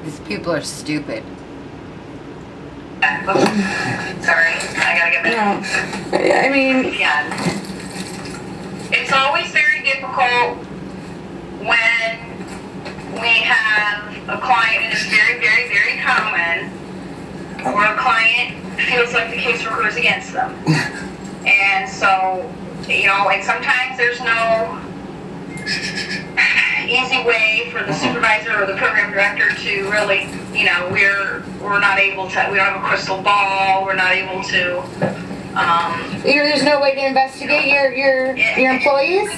These people are stupid. Sorry, I gotta get back. No. I mean, Yeah. It's always very difficult when we have a client, and it's very, very, very common, where a client feels like the caseworker is against them. And so, and sometimes there's no easy way for the supervisor or the program director to really, we're not able to, we don't have a crystal ball, we're not able to, there's no way to investigate your employees?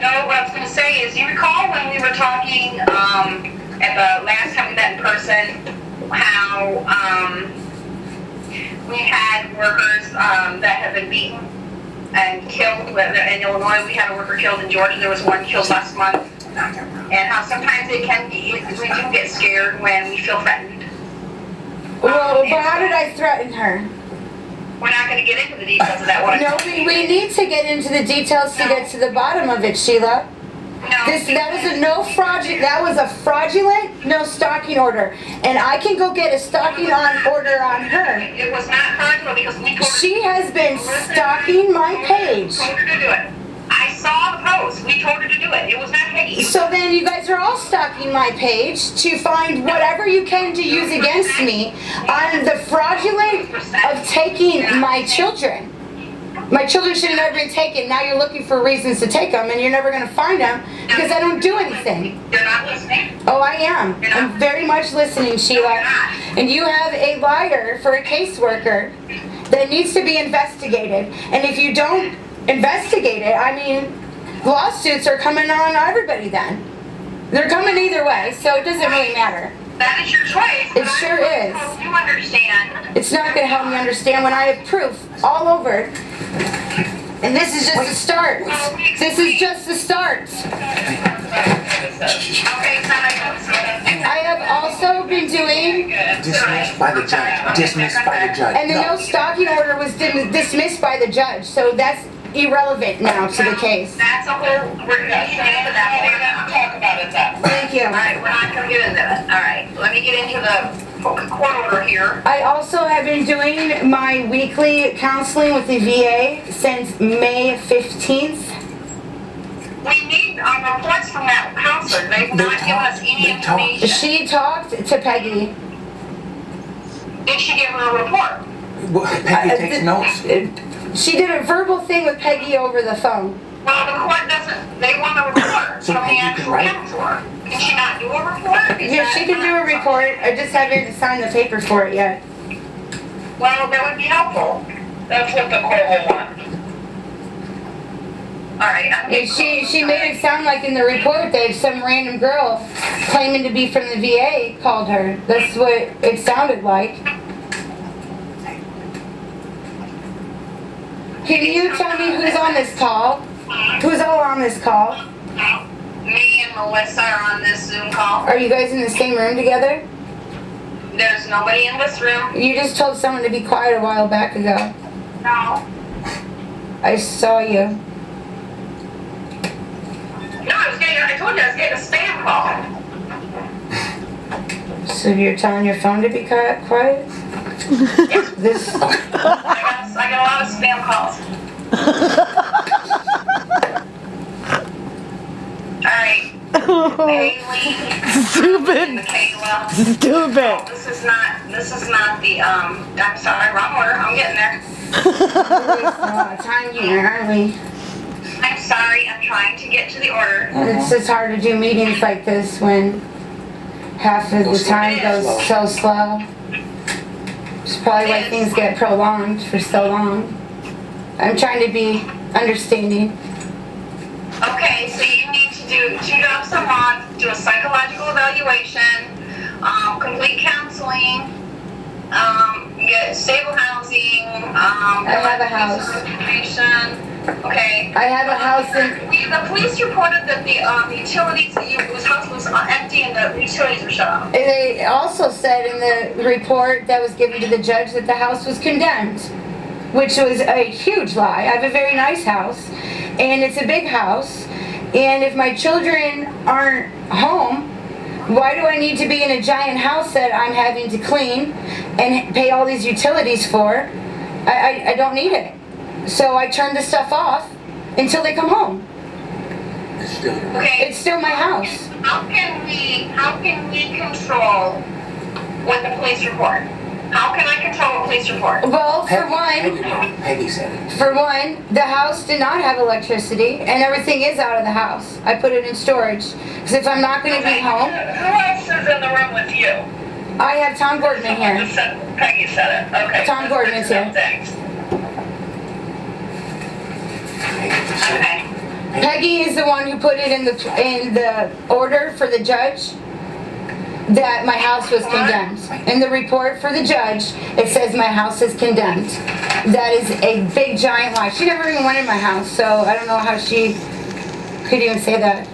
No, what I was going to say is, you recall when we were talking at the last time we met in person, how we had workers that have been beaten and killed. In Illinois, we had a worker killed. In Georgia, there was one killed last month. And how sometimes it can be, we do get scared when we feel threatened. Well, but how did I threaten her? We're not going to get into the details of that one. No, we need to get into the details to get to the bottom of it, Sheila. That was a fraudulent no stalking order, and I can go get a stalking order on her. It was not fraudulent because we told her. She has been stalking my page. Told her to do it. I saw the post. We told her to do it. It was not Peggy. So then you guys are all stalking my page to find whatever you can to use against me on the fraudulent of taking my children. My children should have never been taken. Now you're looking for reasons to take them, and you're never going to find them because I don't do anything. You're not listening? Oh, I am. I'm very much listening, Sheila. And you have a liar for a caseworker that needs to be investigated. And if you don't investigate it, I mean, lawsuits are coming on everybody then. They're coming either way, so it doesn't really matter. That is your choice. It sure is. You understand. It's not going to help me understand when I have proof all over. And this is just the start. This is just the start. I have also been doing... Dismissed by the judge. Dismissed by the judge. And the no stalking order was dismissed by the judge, so that's irrelevant now to the case. That's a whole... We're going to get into that. We're going to talk about it then. Thank you. All right, we're not going to get into it. All right, let me get into the court order here. I also have been doing my weekly counseling with the VA since May 15th. We need reports from that counselor. They've not given us any information. She talked to Peggy. Did she give her a report? Peggy takes notes. She did a verbal thing with Peggy over the phone. Well, the court doesn't, they want a report So from the Peggy can actual write? counselor. Can she not do a report? Yeah, she can do a report. I just haven't signed the paper for it yet. Well, that would be helpful. That's what the court will want. Alright, She made it sound like in the report that some random girl claiming to be from the VA called her. That's what it sounded like. Can you tell me who's on this call? Who's all on this call? Me and Melissa are on this Zoom call. Are you guys in the same room together? There's nobody in this room. You just told someone to be quiet a while back ago. No. I saw you. No, I told you I was getting a spam call. So you're telling your phone to be quiet? This. I got a lot of spam calls. Alright. Haley. Stupid. Michaela. Stupid. Oh, this is not the, I'm sorry, wrong order. I'm getting there. Time here, aren't we? I'm sorry, I'm trying to get to the order. It's just hard to do meetings like this when half of the time goes so slow. It's probably why things get prolonged for so long. I'm trying to be understanding. Okay, so you need to do 2 jobs a month, do a psychological evaluation, complete counseling, get stable housing, I have a house. Okay. I have a house in... The police reported that the utilities, this house was empty and the utilities were shut off. They also said in the report that was given to the judge that the house was condemned, which was a huge lie. I have a very nice house, and it's a big house, And if my children aren't home, why do I need to be in a giant house that I'm having to clean and pay all these utilities for? I don't need it. So I turn the stuff off until they come home. It's still your Okay. It's still my house. How can we control what the police report? How can I control a police report? Well, for one, Peggy said it. For one, the house did not have electricity, and everything is out of the house. I put it in storage, because if I'm not going to be home, Who else is in the room with you? I have Tom Gordon here. Just said, Peggy said it, okay. Tom Gordon is here. Thanks. Peggy just said Okay. it. Peggy is the one who put it in the order for the judge that my house was condemned. In the report for the judge, it says my house is condemned. That is a big giant lie. She never even went in my house, so I don't know how she could even say that.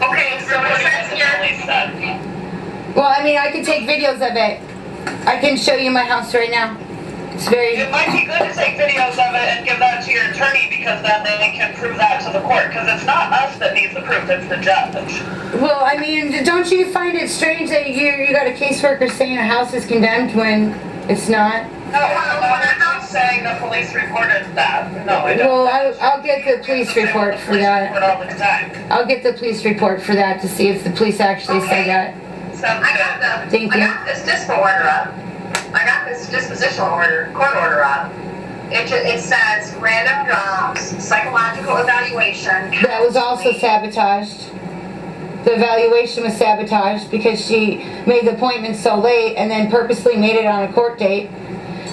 Okay, so it says here. Well, I mean, I could take videos of it. I can show you my house right now. It's very... It might be good to take videos of it and give that to your attorney, because then they can prove that to the court, because it's not us that needs the proof, it's the judge. Well, I mean, don't you find it strange that you got a caseworker saying a house is condemned when it's not? No, I'm not saying the police reported that. No, I don't. Well, I'll get the police report for that. Report all the time. I'll get the police report for that to see if the police actually said that. Sounds good. Thank you. I got this dispo order up. I got this dispositional order, court order up. It says random jobs, psychological evaluation. That was also sabotaged. The evaluation was sabotaged because she made the appointment so late and then purposely made it on a court date.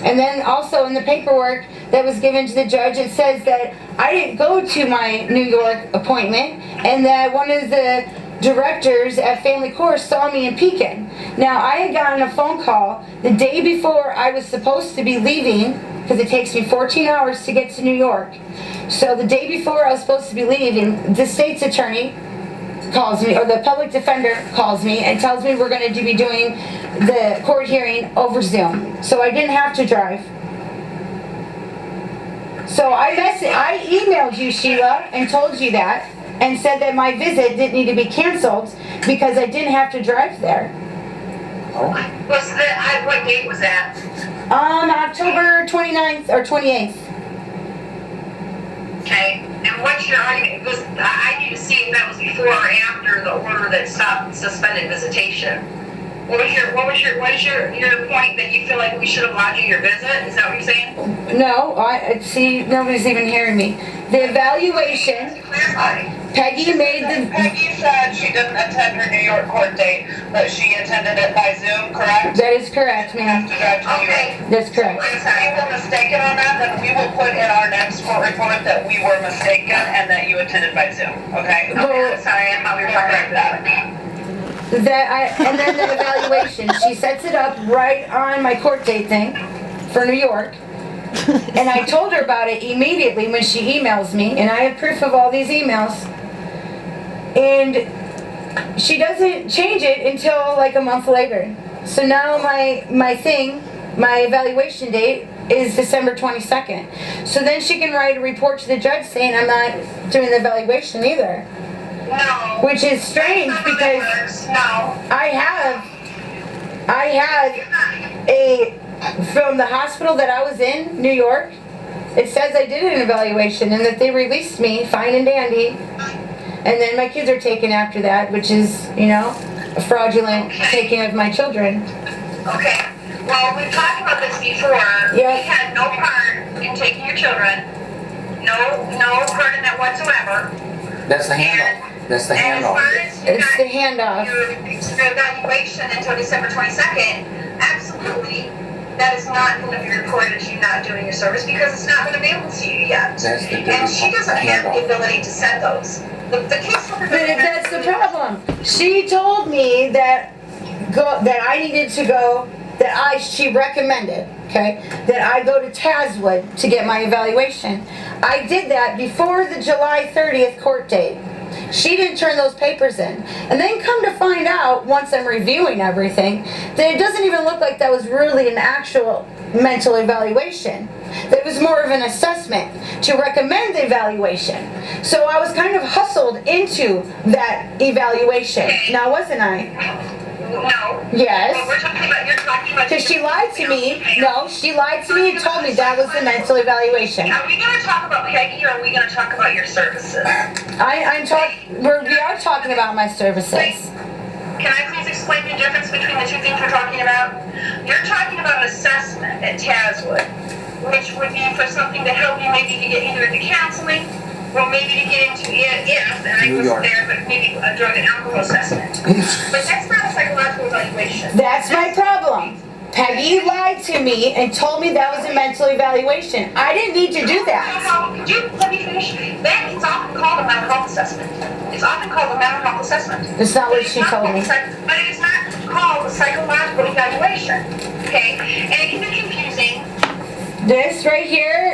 And then also in the paperwork that was given to the judge, it says that I didn't go to my New York appointment and that one of the directors at Family Court saw me in Pekin. Now, I had gotten a phone call the day before I was supposed to be leaving, because it takes me 14 hours to get to New York. So the day before I was supposed to be leaving, the state's attorney calls me, or the public defender calls me and tells me we're going to be doing the court hearing over Zoom. So I didn't have to drive. So I emailed you, Sheila, and told you that, and said that my visit didn't need to be canceled because I didn't have to drive there. Oh, What date was that? On October 29th or 28th. Okay, and what's your argument? Because I need to see if that was before or after the order that stopped suspended visitation. What is your point that you feel like we should have allowed you your visit? Is that what you're saying? No, see, nobody's even hearing me. The evaluation, Clarify. Peggy made the, Peggy said she didn't attend her New York court date, but she attended it by Zoom, correct? that is correct, ma'am. To drive to New York. Okay. That's correct. If we were mistaken on that, then we will put in our next court report that we were mistaken and that you attended by Zoom, okay? Okay, I'm sorry, I thought we were talking about that. And then the evaluation, she sets it up right on my court date thing for New York. And I told her about it immediately when she emails me, and I have proof of all these emails. And she doesn't change it until like a month later. So now my evaluation date is December 22nd. So then she can write a report to the judge saying I'm not doing the evaluation either. No. Which is strange because No. I had from the hospital that I was in, New York, it says I did an evaluation and that they released me fine and dandy. And then my kids are taken after that, which is, a fraudulent taking of my children. Okay. Well, we've talked about this before. Yeah. We had no part in taking your children. No part in that whatsoever. that's the handoff. That's the And as far handoff. as you It's got the handoff. your evaluation until December 22nd, absolutely, that is not going to be reported as you not doing your service because it's not been available to you yet. That's the And she doesn't have the handoff. ability to set those. The caseworker But doesn't that's have the problem. She told me that I needed to go, she recommended, okay, that I go to Tazwood to get my evaluation. I did that before the July 30th court date. She didn't turn those papers in. And then come to find out, once I'm reviewing everything, that it doesn't even look like that was really an actual mental evaluation. That it was more of an assessment to recommend evaluation. So I was kind of hustled into that evaluation. Now, wasn't I? No. Yes. Well, you're talking about. Because she lied to me. No, she lied to me and told me that was the mental evaluation. Are we gonna talk about Peggy or are we gonna talk about your services? We are talking about my services. Can I please explain the difference between the two things we're talking about? You're talking about an assessment at Tazwood, which would be for something to help you maybe to get either into counseling or maybe to get into and I New wasn't York. there, but maybe a drug and alcohol assessment. But that's not a psychological evaluation. That's my problem. Peggy lied to me and told me that was a mental evaluation. I didn't need to do that. Could you let me finish? That is often called a mental health assessment. It's often called a mental health assessment. That's not what she told me. But it is not called a psychological evaluation. Okay? And it can be confusing. This right here